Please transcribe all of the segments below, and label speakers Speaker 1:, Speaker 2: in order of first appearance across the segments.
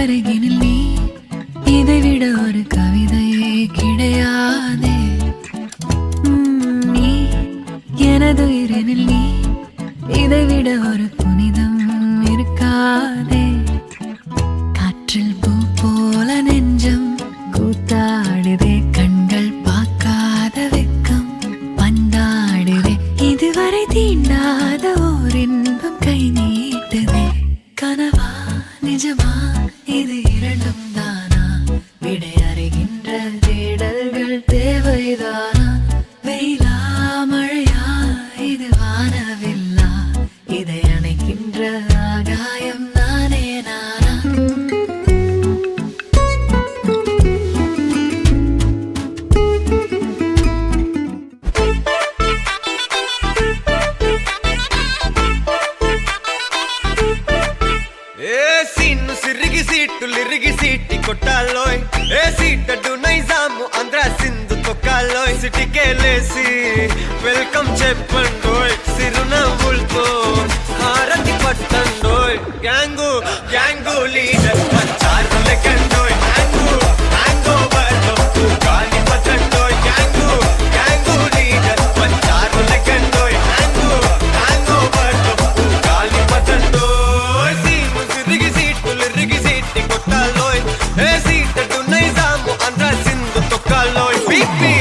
Speaker 1: அருகினில் நீ, இதைவிட ஒரு கவிதையே கிடையாதே. நீ எனது உயிரினில் நீ, இதைவிட ஒரு புனிதம் இருக்காதே. காற்றில் பூ போல நெஞ்சம் கூத்தாடுதே, கண்கள் பார்க்காத வெக்கம் பந்தாடுதே. இதுவரை தீண்டாத ஓர் இன்பம் கை நீட்டுதே. கனவா நிஜமா இது இரண்டும் தானா? விடை அறிகின்ற தேடல்கள் தேவைதானா? வெயிலா மழையா இது வானவில்லா? இதை அணைக்கின்ற ஆகாயம் நானே நானா?
Speaker 2: లిరిగి సీటి కొట్టాలోయ్, ఏ సీటడు నైజాము ఆంధ్ర సింధు తొక్కాలోయ్. సిటీకేలేసి వెల్కమ్ చెప్పండోయ్, సిరునవ్వులతో హారతి పట్టండోయ్. గ్యాంగు గ్యాంగు లీడర్ పంచారు లెక్కండోయ్, హ్యాంగు హ్యాంగ్ ఓవర్ లో గాలి పట్టండోయ్. గ్యాంగు గ్యాంగు లీడర్ పంచారు లెక్కండోయ్, హ్యాంగు హ్యాంగ్ ఓవర్ లో గాలి పట్టండోయ్. సీము సిరిగి సీటు లిరిగి సీటి కొట్టాలోయ్, ఏ సీటడు నైజాము ఆంధ్ర సింధు తొక్కాలోయ్. పీపీ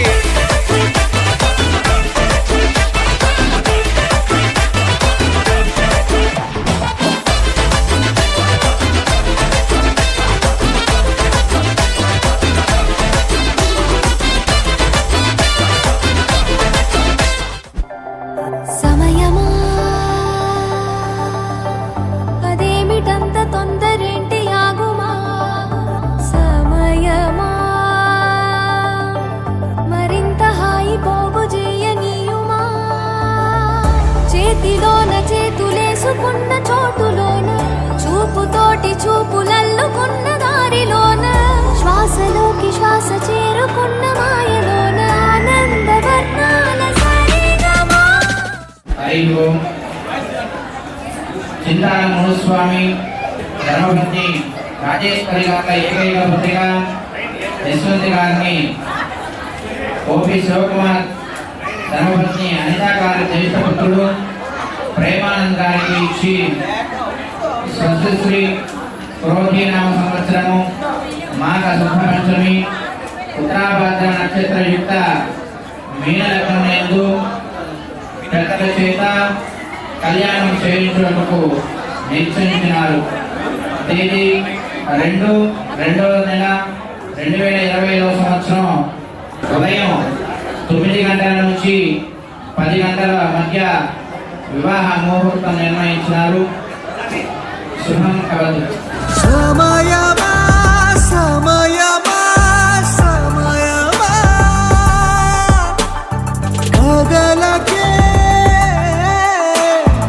Speaker 3: సమయమా అదేమిటంత తొందరేంటి ఆగుమా? సమయమా మరింత హాయి పోగు చేయనీయుమా? చేతిలోన చేతులేసుకున్న చోటులోన, చూపుతోటి చూపులల్లుకున్న దారిలోన, శ్వాసలోకి శ్వాస చేరుకున్న మాయలోన, ఆనందవర్ణాల సరిగమా.
Speaker 4: హరి ఓం. చింతాల మునుస్వామి ధర్మపత్ని రాజేశ్వరి గారి ఏకైక పుత్రిక యశ్వంతి గారిని, ఓపి శివకుమార్ ధర్మపత్ని అనిత గారి జ్యేష్ఠ పుత్రుడు ప్రేమానంద్ గారికి ఇచ్చి స్వస్తిశ్రీ పురోహినామ సంవత్సరము మాఘ శుభ పంచమి ఉత్తరాభాద్ర నక్షత్రయుక్త మీన లగ్నమునందు పెద్దల చేత కళ్యాణం చేయించుటకు నిశ్చయించినారు. తేదీ 2వ నెల 2020 సంవత్సరం ఉదయం 9 గంటల నుంచి 10 గంటల మధ్య వివాహ ముహూర్తం నిర్ణయించినారు. శుభం కవదు.
Speaker 2: సమయమా సమయమా సమయమా కదలకే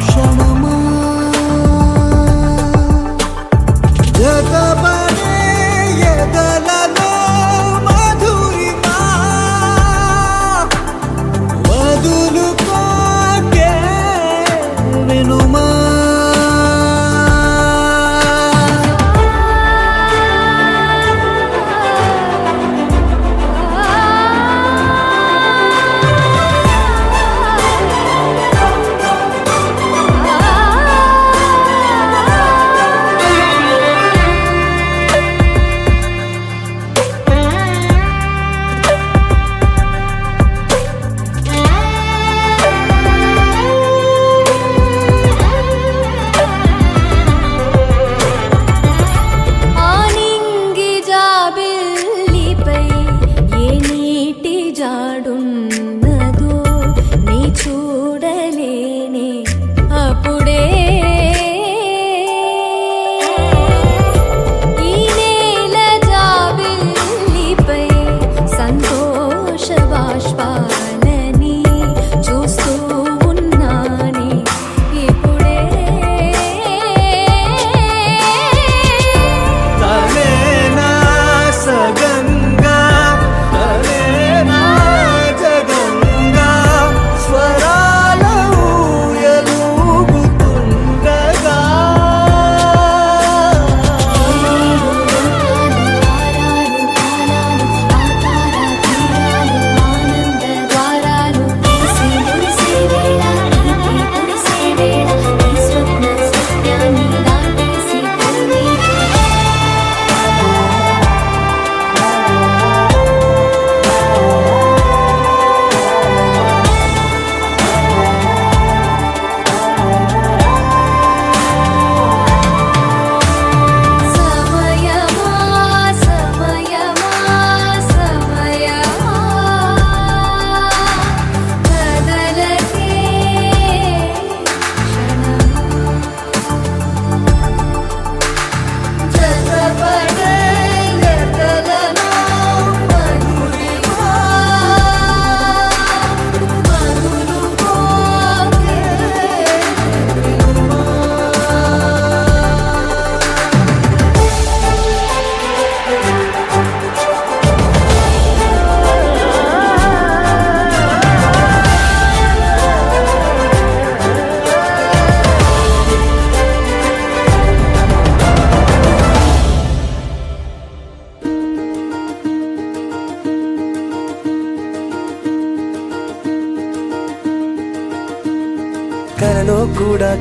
Speaker 2: క్షణమా, జగబడే ఎదలలో మధురిమా, వదులుకోకే వినుమా.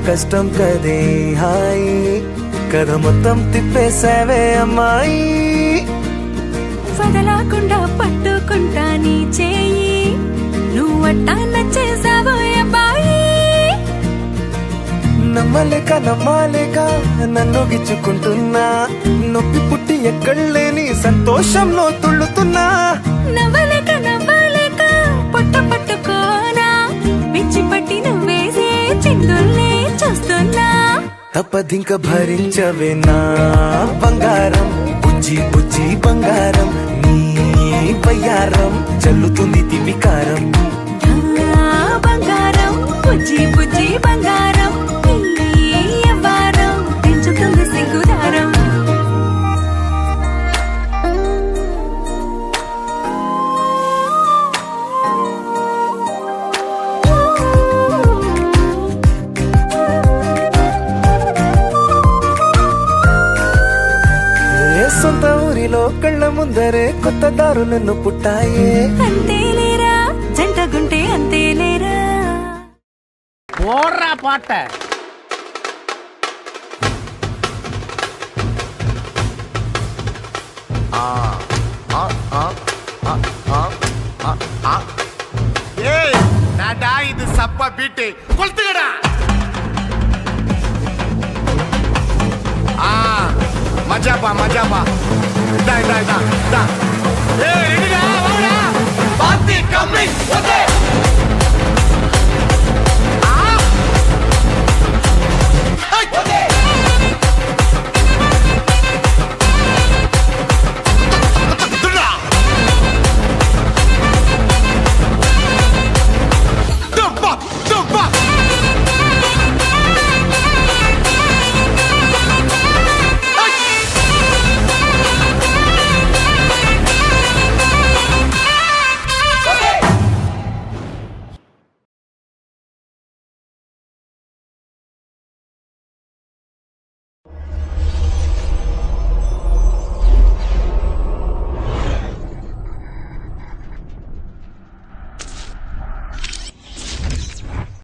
Speaker 2: కష్టం కదే హాయి కథ మొత్తం తిప్పేసావే అమ్మాయి
Speaker 1: వదలకుండా పట్టుకుంటా నీ చేయి నువ్వట్టా నచ్చేసావో అబ్బాయి
Speaker 2: నమ్మలేక నన్ను గిచ్చుకుంటున్నా నొప్పి పుట్టి ఎక్కడలేని సంతోషంలో తుళ్ళుతున్నా
Speaker 1: నవ్వలేక పొట్ట పట్టుకోనా పిచ్చి పట్టి నువ్వేసే చిందుల్ని చూస్తున్నా
Speaker 2: తప్పదింక భరించవే నా బంగారం బుజ్జి బుజ్జి బంగారం నీ బయ్యారం చల్లుతుంది తివికారం
Speaker 1: ఆ బంగారం బుజ్జి బుజ్జి బంగారం ఈ యవ్వారం పెంచుతుంది సిగ్గుదారం
Speaker 2: ఏ సొంత ఊరిలో కళ్ళ ముందరే కొత్త దారులను పుట్టాయే
Speaker 1: అంతేలేరా జంటగుంటే అంతేలేరా
Speaker 4: పోర్రా పాట
Speaker 5: ಏಯ್ ನಾಡ ಇದು ಸಪ್ಪ ಬಿಟ್ಟು ಕೊಳ್ತುಗಡ ಆ ಮಜಾ ಬಾ ದಾ ಏ ರೆಡಿನಾ ಬಾತಿ ಕಮ್ಮಿ ಓಕೆ